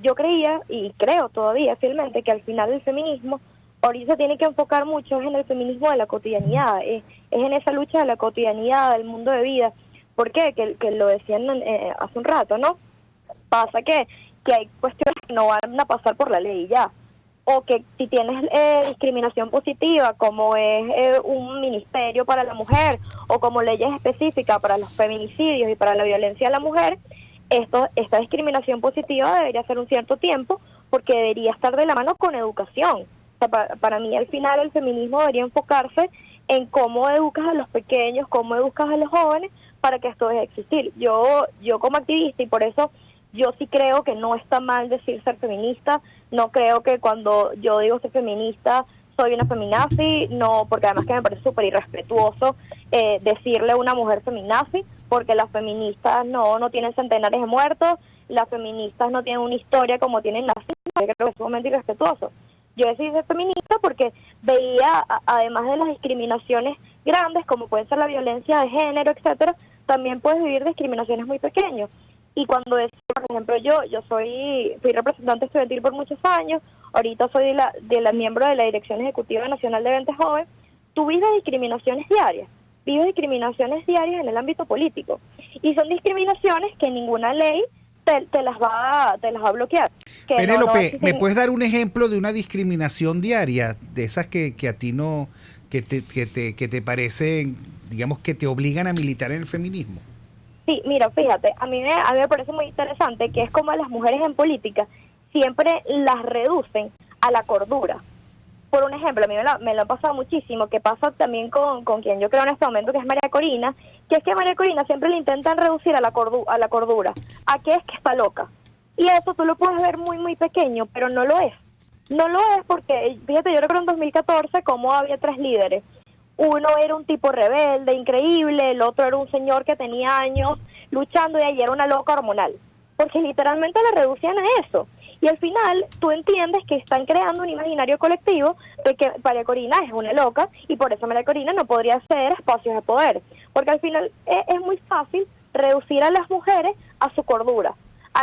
yo creía, y creo todavía fielmente, que al final el feminismo ahorita se tiene que enfocar mucho en el feminismo de la cotidianidad, es en esa lucha de la cotidianidad, del mundo de vida. ¿Por qué? Que lo decían hace un rato, ¿no? Pasa que hay cuestiones que no van a pasar por la ley ya. O que si tienes discriminación positiva, como es un ministerio para la mujer, o como leyes específicas para los feminicidios y para la violencia a la mujer, esta discriminación positiva debería ser un cierto tiempo, porque debería estar de la mano con educación. O sea, para mí, al final, el feminismo debería enfocarse en cómo educas a los pequeños, cómo educas a los jóvenes, para que esto deje de existir. Yo como activista, y por eso yo sí creo que no está mal decir ser feminista, no creo que cuando yo digo ser feminista soy una feminazi, no, porque además que me parece súper irrespetuoso decirle a una mujer feminazi, porque las feministas no tienen centenares de muertos, las feministas no tienen una historia como tienen las feministas, creo que es sumamente irrespetuoso. Yo decidí ser feminista porque veía, además de las discriminaciones grandes, como puede ser la violencia de género, etcétera, también puedes vivir discriminaciones muy pequeñas. Y cuando por ejemplo, yo fui representante estudiantil por muchos años, ahorita soy miembro de la Dirección Ejecutiva Nacional de Evento Joven, tú vives discriminaciones diarias en el ámbito político. Y son discriminaciones que ninguna ley te las va a bloquear. Penélope, ¿me puedes dar un ejemplo de una discriminación diaria, de esas que a ti no, que te parecen, digamos, que te obligan a militar en el feminismo? Sí, mira, fíjate, a mí me parece muy interesante que es como las mujeres en política siempre las reducen a la cordura. Por un ejemplo, a mí me lo ha pasado muchísimo, que pasa también con quien yo creo en este momento, que es María Corina, que es que María Corina siempre le intentan reducir a la cordura, a que es que está loca. Y eso tú lo puedes ver muy, muy pequeño, pero no lo es. No lo es porque, fíjate, yo recuerdo en 2014 cómo había 3 líderes. Uno era un tipo rebelde, increíble, el otro era un señor que tenía años luchando y ella era una loca hormonal. Porque literalmente la reducían a eso. Y al final tú entiendes que están creando un imaginario colectivo de que María Corina es una loca y por eso María Corina no podría acceder a espacios de poder. Porque al final es muy fácil reducir a las mujeres a su cordura.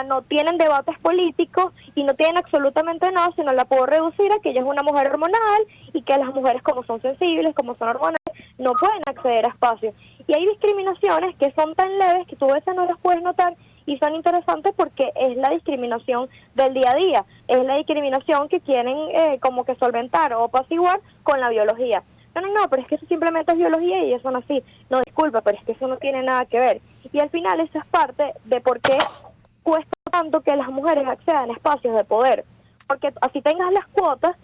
No tienen debates políticos y no tienen absolutamente nada, sino la puedo reducir a que ella es una mujer hormonal y que las mujeres, como son sensibles, como son hormonales, no pueden acceder a espacios. Y hay discriminaciones que son tan leves que tú a veces no las puedes notar y son interesantes porque es la discriminación del día a día, es la discriminación que quieren como que solventar o apaciguar con la biología. No, pero es que eso simplemente es biología y eso no es así. No, disculpa, pero es que eso no tiene nada que ver. Y al final eso es parte de por qué cuesta tanto que las mujeres accedan a espacios de poder, porque así tengas las cuotas,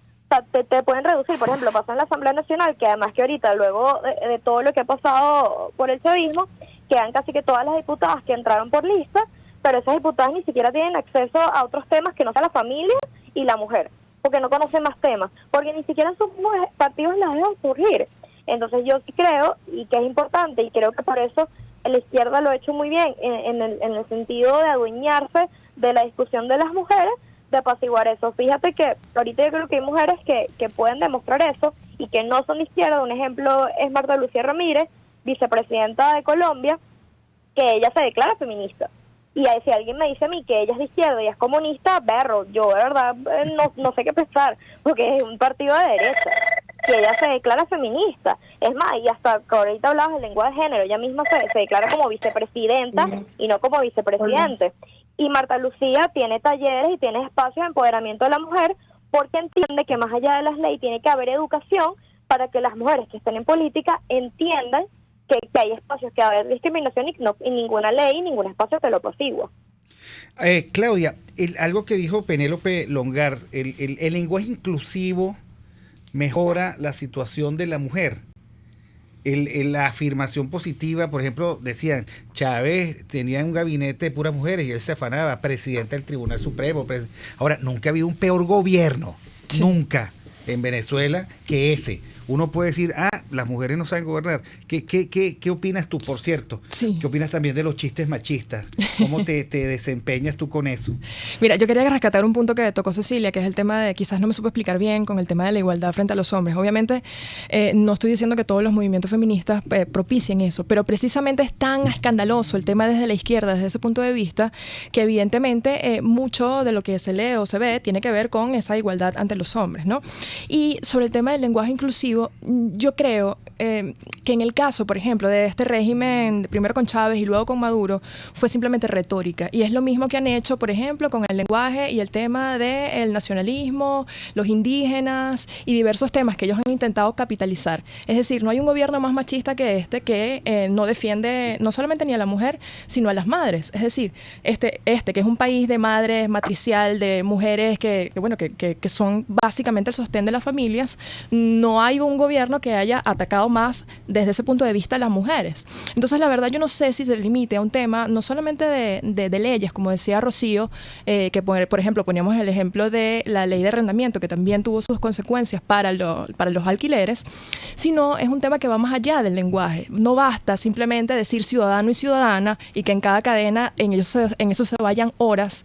te pueden reducir. Por ejemplo, pasa en la Asamblea Nacional, que además que ahorita, luego de todo lo que ha pasado por el chavismo, quedan casi que todas las diputadas que entraron por lista, pero esas diputadas ni siquiera tienen acceso a otros temas que no sea la familia y la mujer, porque no conocen más temas, porque ni siquiera en sus partidos las dejan surgir. Entonces yo sí creo, y que es importante, y creo que por eso la izquierda lo ha hecho muy bien en el sentido de adueñarse de la discusión de las mujeres, de apaciguar eso. Fíjate que ahorita yo creo que hay mujeres que pueden demostrar eso y que no son de izquierda. Un ejemplo es Marta Lucía Ramírez, vicepresidenta de Colombia, que ella se declara feminista. Y si alguien me dice a mí que ella es de izquierda y es comunista, berro, yo de verdad no sé qué pensar, porque es un partido de derecha, que ella se declara feminista. Es más, y hasta que ahorita hablabas del lenguaje de género, ella misma se declara como vicepresidenta y no como vicepresidente. Y Marta Lucía tiene talleres y tiene espacios de empoderamiento de la mujer porque entiende que más allá de las leyes tiene que haber educación para que las mujeres que estén en política entiendan que hay espacios, que va a haber discriminación y ninguna ley, ningún espacio te lo apacigua. Claudia, algo que dijo Penélope Longar, el lenguaje inclusivo mejora la situación de la mujer. La afirmación positiva, por ejemplo, decían, Chávez tenía un gabinete de puras mujeres y él se afanaba, presidente del Tribunal Supremo. Ahora, nunca ha habido un peor gobierno, nunca, en Venezuela que ese. Uno puede decir, las mujeres no saben gobernar. ¿Qué opinas tú, por cierto? Sí. ¿Qué opinas también de los chistes machistas? ¿Cómo te desempeñas tú con eso? Mira, yo quería rescatar un punto que tocó Cecilia, que es el tema de, quizás no me supo explicar bien, con el tema de la igualdad frente a los hombres. Obviamente, no estoy diciendo que todos los movimientos feministas propicien eso, pero precisamente es tan escandaloso el tema desde la izquierda, desde ese punto de vista, que evidentemente mucho de lo que se lee o se ve tiene que ver con esa igualdad ante los hombres, ¿no? Y sobre el tema del lenguaje inclusivo, yo creo que en el caso, por ejemplo, de este régimen, primero con Chávez y luego con Maduro, fue simplemente retórica. Y es lo mismo que han hecho, por ejemplo, con el lenguaje y el tema del nacionalismo, los indígenas y diversos temas que ellos han intentado capitalizar. Es decir, no hay un gobierno más machista que este que no defiende no solamente ni a la mujer, sino a las madres. Es decir, este que es un país de madres, matricial, de mujeres que son básicamente el sostén de las familias, no hay un gobierno que haya atacado más desde ese punto de vista a las mujeres. Entonces, la verdad, yo no sé si se limite a un tema no solamente de leyes, como decía Rocío, que por ejemplo poníamos el ejemplo de la ley de arrendamiento, que también tuvo sus consecuencias para los alquileres, sino es un tema que va más allá del lenguaje. No basta simplemente decir ciudadano y ciudadana y que en cada cadena en eso se vayan horas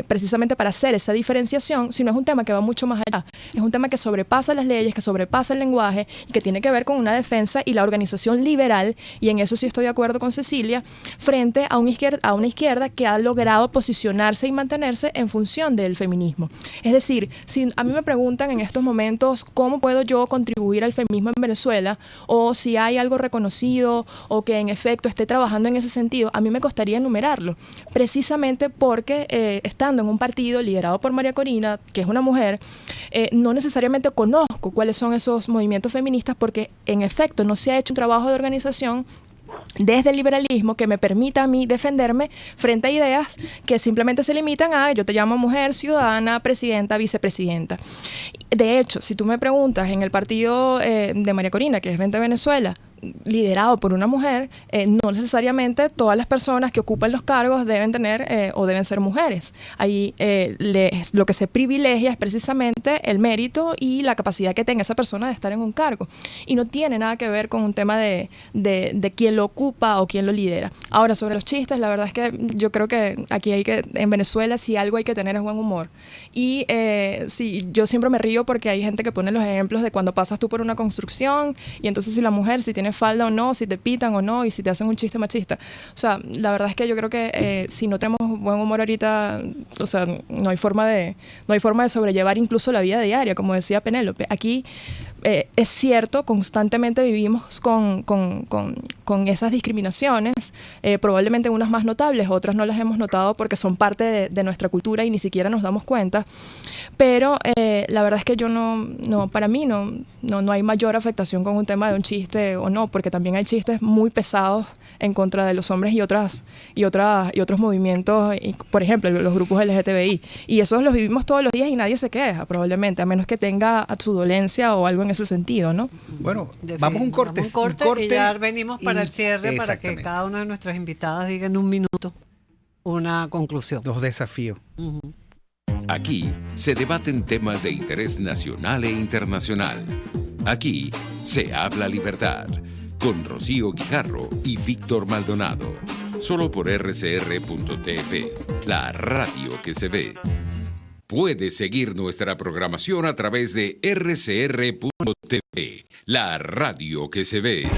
precisamente para hacer esa diferenciación, sino es un tema que va mucho más allá. Es un tema que sobrepasa las leyes, que sobrepasa el lenguaje, y que tiene que ver con una defensa y la organización liberal, y en eso sí estoy de acuerdo con Cecilia, frente a una izquierda que ha logrado posicionarse y mantenerse en función del feminismo. Es decir, si a mí me preguntan en estos momentos cómo puedo yo contribuir al feminismo en Venezuela, o si hay algo reconocido o que en efecto esté trabajando en ese sentido, a mí me costaría enumerarlo, precisamente porque estando en un partido liderado por María Corina, que es una mujer, no necesariamente conozco cuáles son esos movimientos feministas, porque en efecto no se ha hecho un trabajo de organización desde el liberalismo que me permita a mí defenderme frente a ideas que simplemente se limitan a yo te llamo mujer, ciudadana, presidenta, vicepresidenta. De hecho, si tú me preguntas en el partido de María Corina, que es Vente Venezuela, liderado por una mujer, no necesariamente todas las personas que ocupan los cargos deben tener o deben ser mujeres. Ahí lo que se privilegia es precisamente el mérito y la capacidad que tenga esa persona de estar en un cargo. Y no tiene nada que ver con un tema de quién lo ocupa o quién lo lidera. Ahora, sobre los chistes, la verdad es que yo creo que aquí en Venezuela, si algo hay que tener es buen humor. Y sí, yo siempre me río porque hay gente que pone los ejemplos de cuando pasas tú por una construcción y entonces si la mujer, si tiene falda o no, si te pitan o no, y si te hacen un chiste machista. O sea, la verdad es que yo creo que si no tenemos buen humor ahorita, o sea, no hay forma de sobrellevar incluso la vida diaria, como decía Penélope. Aquí es cierto, constantemente vivimos con esas discriminaciones, probablemente unas más notables, otras no las hemos notado porque son parte de nuestra cultura y ni siquiera nos damos cuenta, pero la verdad es que yo para mí no hay mayor afectación con un tema de un chiste o no, porque también hay chistes muy pesados en contra de los hombres y otros movimientos, por ejemplo, los grupos LGTBI, y esos los vivimos todos los días y nadie se queja, probablemente, a menos que tenga su dolencia o algo en ese sentido, ¿no? Bueno, vamos a un corte y ya venimos para el cierre, para que cada una de nuestras invitadas diga en un minuto una conclusión. Los desafíos. Aquí se debaten temas de interés nacional e internacional. Aquí se habla libertad, con Rocío Guijarro y Víctor Maldonado. Solo por rcr.tv, la radio que se ve. Puedes seguir nuestra programación a través de rcr.tv, la radio que se ve.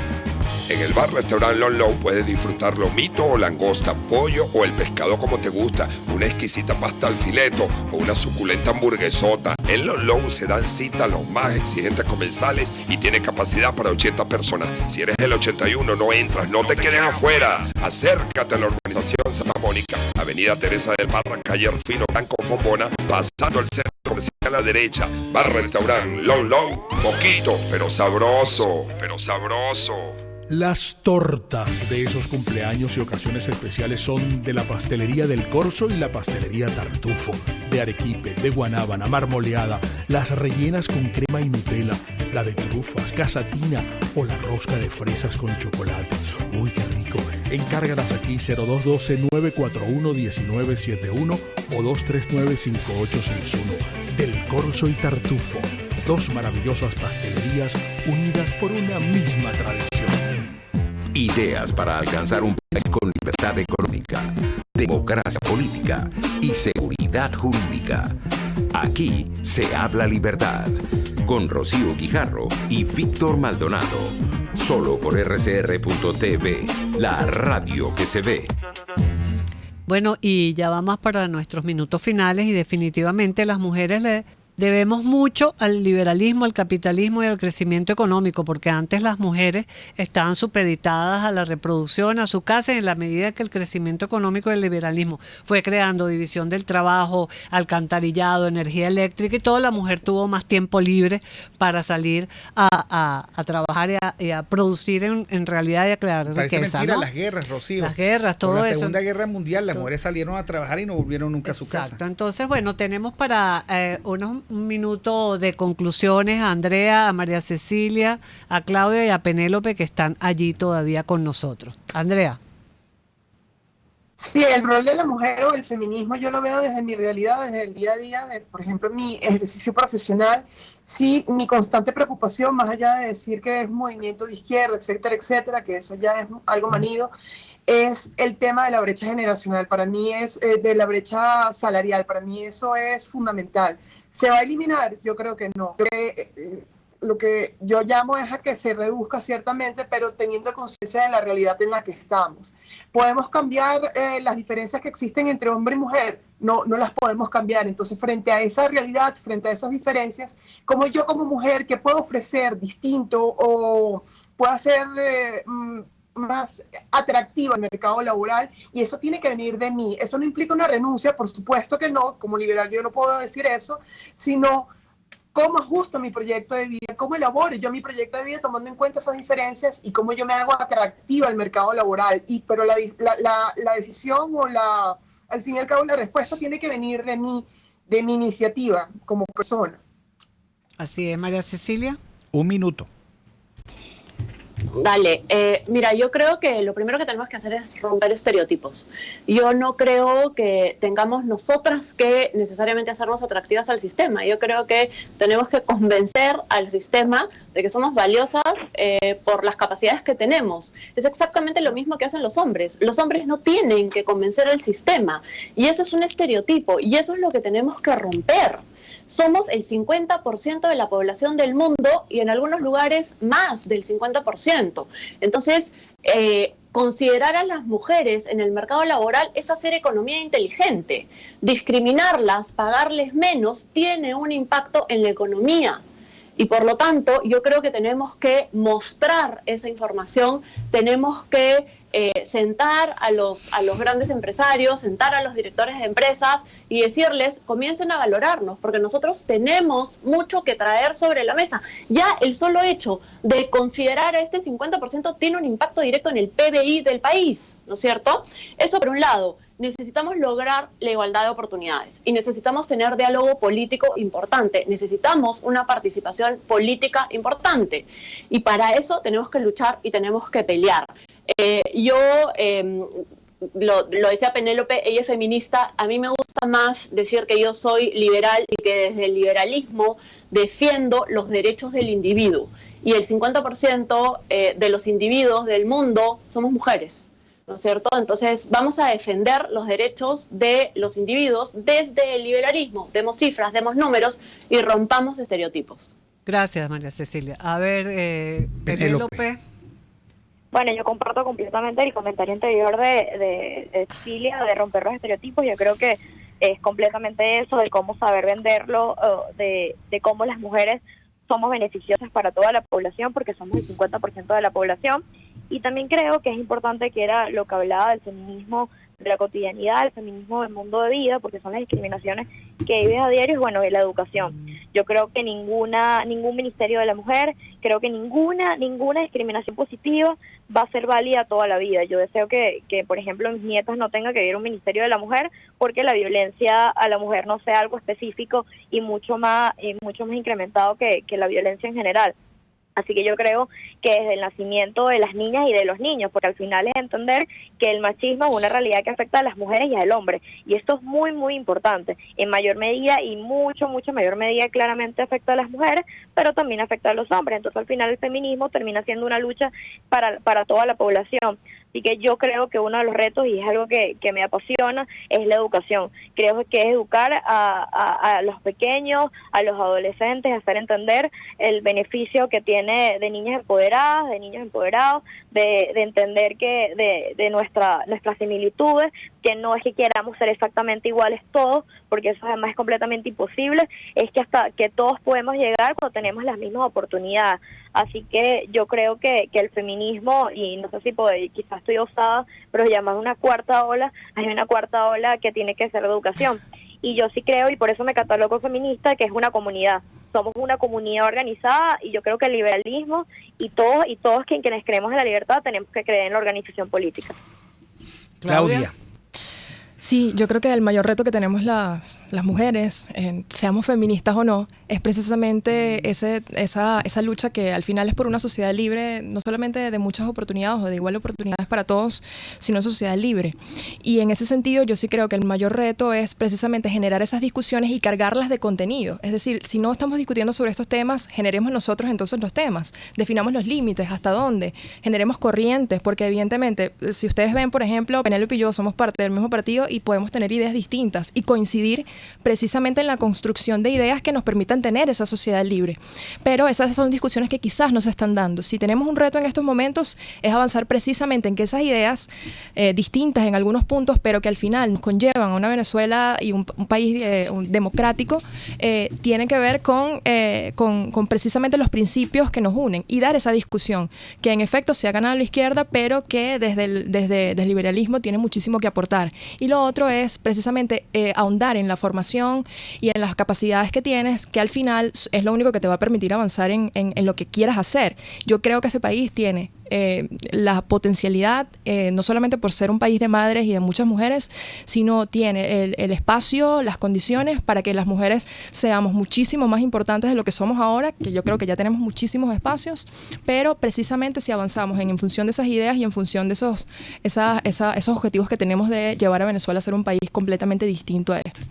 En el bar-restaurante Long Long puedes disfrutar lomito o langosta, pollo o el pescado como te gusta, una exquisita pasta al fileto o una suculenta hamburguesota. En Long Long se dan cita a los más exigentes comensales y tiene capacidad para 80 personas. Si eres el 81 no entras, no te quedes afuera. Acércate a la organización Santa Mónica, Avenida Teresa del Parra, calle Rufino Blanco Fombona, pasando el centro comercial a la derecha. Bar-restaurante Long Long, poquito, pero sabroso, Las tortas de esos cumpleaños y ocasiones especiales son de la pastelería del Corso y la pastelería Tartufo, de arequipe, de guanábana, marmoleada, las rellenas con crema y Nutella, la de trufas, casatina o la rosca de fresas con chocolate. ¡Uy, qué rico! Encárgalas aquí 0212-941-1971 o 239-5861. Del Corso y Tartufo, dos maravillosas pastelerías unidas por una misma tradición. Ideas para alcanzar un país con libertad económica, democracia política y seguridad jurídica. Aquí se habla libertad, con Rocío Guijarro y Víctor Maldonado. Solo por rcr.tv, la radio que se ve. Bueno, y ya vamos para nuestros minutos finales y definitivamente las mujeres le debemos mucho al liberalismo, al capitalismo y al crecimiento económico, porque antes las mujeres estaban supeditadas a la reproducción, a su casa, y en la medida que el crecimiento económico y el liberalismo fue creando división del trabajo, alcantarillado, energía eléctrica y todo, la mujer tuvo más tiempo libre para salir a trabajar y a producir en realidad y a crear riqueza. Parece mentira, ¿no? Las guerras, Rocío. Las guerras, todo eso. En la Segunda Guerra Mundial las mujeres salieron a trabajar y no volvieron nunca a su casa. Exacto. Entonces, bueno, tenemos para un minuto de conclusiones a Andrea, a María Cecilia, a Claudia y a Penélope, que están allí todavía con nosotros. Andrea. Sí, el rol de la mujer o el feminismo yo lo veo desde mi realidad, desde el día a día, por ejemplo, mi ejercicio profesional. Sí, mi constante preocupación, más allá de decir que es un movimiento de izquierda, etcétera, etcétera, que eso ya es algo manido, es el tema de la brecha generacional. Para mí es de la brecha salarial, para mí eso es fundamental. ¿Se va a eliminar? Yo creo que no. lo que yo llamo es a que se reduzca ciertamente, pero teniendo conciencia de la realidad en la que estamos. ¿Podemos cambiar las diferencias que existen entre hombre y mujer? No las podemos cambiar. Entonces, frente a esa realidad, frente a esas diferencias, como yo como mujer, ¿qué puedo ofrecer distinto o puedo hacer más atractivo al mercado laboral? Y eso tiene que venir de mí. Eso no implica una renuncia, por supuesto que no. Como liberal yo no puedo decir eso, sino cómo ajusto mi proyecto de vida, cómo elaboro yo mi proyecto de vida tomando en cuenta esas diferencias y cómo yo me hago atractiva al mercado laboral. Pero la decisión o al fin y al cabo la respuesta tiene que venir de mí, de mi iniciativa como persona. Así es, María Cecilia. 1 minuto. Dale, mira, yo creo que lo primero que tenemos que hacer es romper estereotipos. Yo no creo que tengamos nosotras que necesariamente hacernos atractivas al sistema. Yo creo que tenemos que convencer al sistema de que somos valiosas por las capacidades que tenemos. Es exactamente lo mismo que hacen los hombres. Los hombres no tienen que convencer al sistema y eso es un estereotipo y eso es lo que tenemos que romper. Somos el 50% de la población del mundo y en algunos lugares más del 50%. Entonces, considerar a las mujeres en el mercado laboral es hacer economía inteligente. Discriminarlas, pagarles menos, tiene un impacto en la economía. Y por lo tanto, yo creo que tenemos que mostrar esa información, tenemos que sentar a los grandes empresarios, sentar a los directores de empresas y decirles, comiencen a valorarnos, porque nosotros tenemos mucho que traer sobre la mesa. Ya el solo hecho de considerar a este 50% tiene un impacto directo en el PBI del país, ¿no es cierto? Eso por un lado. Necesitamos lograr la igualdad de oportunidades y necesitamos tener diálogo político importante, necesitamos una participación política importante y para eso tenemos que luchar y tenemos que pelear. Lo decía Penélope, ella es feminista, a mí me gusta más decir que yo soy liberal y que desde el liberalismo defiendo los derechos del individuo y el 50% de los individuos del mundo somos mujeres. ¿No es cierto? Entonces vamos a defender los derechos de los individuos desde el liberalismo. Demos cifras, demos números y rompamos estereotipos. Gracias, María Cecilia. A ver, Penélope. Bueno, yo comparto completamente el comentario anterior de Cecilia, de romper los estereotipos. Yo creo que es completamente eso, de cómo saber venderlo, de cómo las mujeres somos beneficiosas para toda la población, porque somos el 50% de la población. Y también creo que es importante, que era lo que hablaba del feminismo de la cotidianidad, el feminismo del mundo de vida, porque son las discriminaciones que vives a diario, y bueno, y la educación. Yo creo que ningún ministerio de la mujer, creo que ninguna discriminación positiva va a ser válida toda la vida. Yo deseo que por ejemplo, mis nietas no tengan que ir a un ministerio de la mujer, porque la violencia a la mujer no sea algo específico y mucho más incrementado que la violencia en general. Así que yo creo que desde el nacimiento de las niñas y de los niños, porque al final es entender que el machismo es una realidad que afecta a las mujeres y al hombre, y esto es muy, muy importante, en mayor medida y mucho mayor medida claramente afecta a las mujeres, pero también afecta a los hombres. Entonces al final el feminismo termina siendo una lucha para toda la población. Así que yo creo que uno de los retos, y es algo que me apasiona, es la educación. Creo que es educar a los pequeños, a los adolescentes, hacer entender el beneficio que tiene de niñas empoderadas, de niños empoderados, de entender que de nuestras similitudes, que no es que queramos ser exactamente iguales todos, porque eso además es completamente imposible, es que hasta que todos podemos llegar cuando tenemos las mismas oportunidades. Así que yo creo que el feminismo, y no sé si quizás estoy osada, pero llamar una cuarta ola, hay una cuarta ola que tiene que ser de educación. Y yo sí creo, y por eso me catalogo feminista, que es una comunidad. Somos una comunidad organizada, y yo creo que el liberalismo y todos quienes creemos en la libertad tenemos que creer en la organización política. Claudia. Sí, yo creo que el mayor reto que tenemos las mujeres, seamos feministas o no, es precisamente esa lucha que al final es por una sociedad libre, no solamente de muchas oportunidades o de igual oportunidades para todos, sino una sociedad libre. Y en ese sentido yo sí creo que el mayor reto es precisamente generar esas discusiones y cargarlas de contenido. Es decir, si no estamos discutiendo sobre estos temas, generemos nosotros entonces los temas, definamos los límites, hasta dónde, generemos corrientes, porque evidentemente, si ustedes ven, por ejemplo, Penélope y yo somos parte del mismo partido y podemos tener ideas distintas y coincidir precisamente en la construcción de ideas que nos permitan tener esa sociedad libre. Pero esas son discusiones que quizás no se están dando. Si tenemos un reto en estos momentos es avanzar precisamente en que esas ideas distintas en algunos puntos, pero que al final nos conllevan a una Venezuela y un país democrático, tienen que ver con precisamente los principios que nos unen y dar esa discusión, que en efecto se ha ganado a la izquierda, pero que desde el liberalismo tiene muchísimo que aportar. Y lo otro es precisamente ahondar en la formación y en las capacidades que tienes, que al final es lo único que te va a permitir avanzar en lo que quieras hacer. Yo creo que este país tiene la potencialidad, no solamente por ser un país de madres y de muchas mujeres, sino tiene el espacio, las condiciones para que las mujeres seamos muchísimo más importantes de lo que somos ahora, que yo creo que ya tenemos muchísimos espacios, pero precisamente si avanzamos en función de esas ideas y en función de esos objetivos que tenemos de llevar a Venezuela a ser un país completamente distinto a este.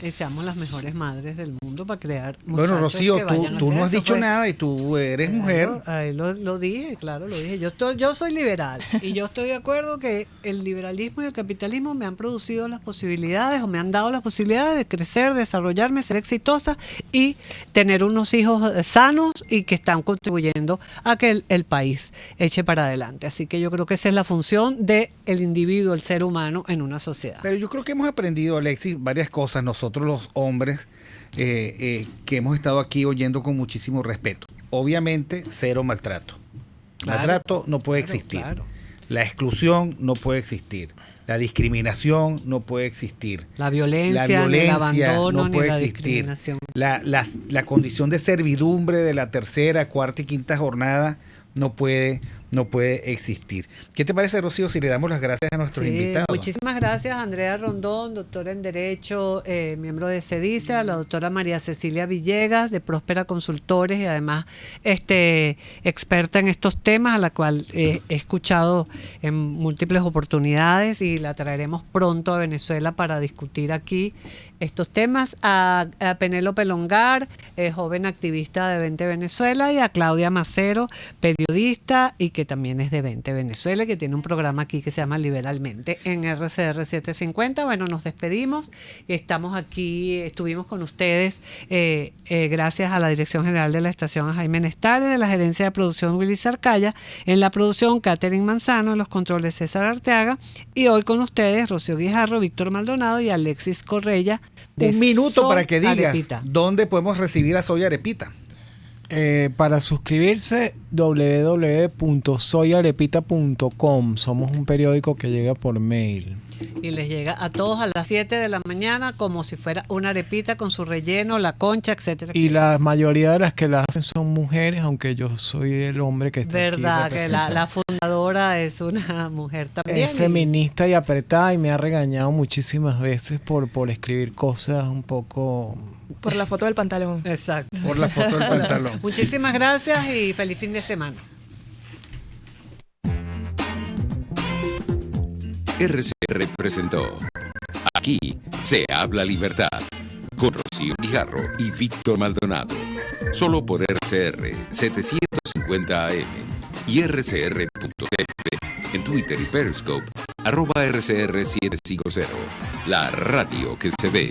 Y seamos las mejores madres del mundo para crear muchachos. Bueno, Rocío, que vayan tú a no has hacer dicho eso, nada y tú eres mujer. Ahí lo dije, claro, lo dije. Yo soy liberal y yo estoy de acuerdo que el liberalismo y el capitalismo me han producido las posibilidades o me han dado las posibilidades de crecer, desarrollarme, ser exitosa y tener unos hijos sanos y que están contribuyendo a que el país eche para adelante. Así que yo creo que esa es la función del individuo, el ser humano en una sociedad. Pero yo creo que hemos aprendido, Alexis, varias cosas nosotros los hombres que hemos estado aquí oyendo con muchísimo respeto. Obviamente, cero maltrato. Claro, Maltrato no puede existir. Claro. La exclusión no puede existir. La discriminación no puede existir. La violencia ni el abandono, no puede ni la existir. discriminación. La condición de servidumbre de la tercera, cuarta y quinta jornada no puede existir. ¿Qué te parece, Rocío, si le damos las gracias a nuestros invitados? Muchísimas gracias a Andrea Rondón, doctora en Derecho, miembro de CEDICE, a la doctora María Cecilia Villegas, de Próspera Consultores y además experta en estos temas, a la cual he escuchado en múltiples oportunidades y la traeremos pronto a Venezuela para discutir aquí estos temas, a Penélope Longar, joven activista de Vente Venezuela, y a Claudia Macero, periodista y que también es de Vente Venezuela, que tiene un programa aquí que se llama Liberalmente en RCR 750. Bueno, nos despedimos. Estamos aquí, estuvimos con ustedes gracias a la Dirección General de la Estación, a Jaime Nestales, de la Gerencia de Producción Willy Zarcaya, en la producción Catherine Manzano, en los controles César Arteaga, y hoy con ustedes Rocío Guijarro, Víctor Maldonado y Alexis Correia. Un minuto Soy para que digas Arepita. dónde podemos recibir a Soy Arepita. Para suscribirse, www.soyarepita.com. Somos un periódico que llega por mail. Y les llega a todos a las 7 de la mañana como si fuera una arepita con su relleno, la concha, etcétera. Y la mayoría de las que la hacen son mujeres, aunque yo soy el hombre que está Verdad aquí que la fundadora es una mujer también. es feminista y apretada y me ha regañado muchísimas veces por escribir cosas un poco... Por la foto del pantalón. Exacto. Por la foto del pantalón. Muchísimas gracias y feliz fin de semana. RCR presentó Aquí se habla libertad con Rocío Guijarro y Víctor Maldonado. Solo por RCR 750 AM y rcr.tv en Twitter y Periscope @RCR750. La radio que se ve.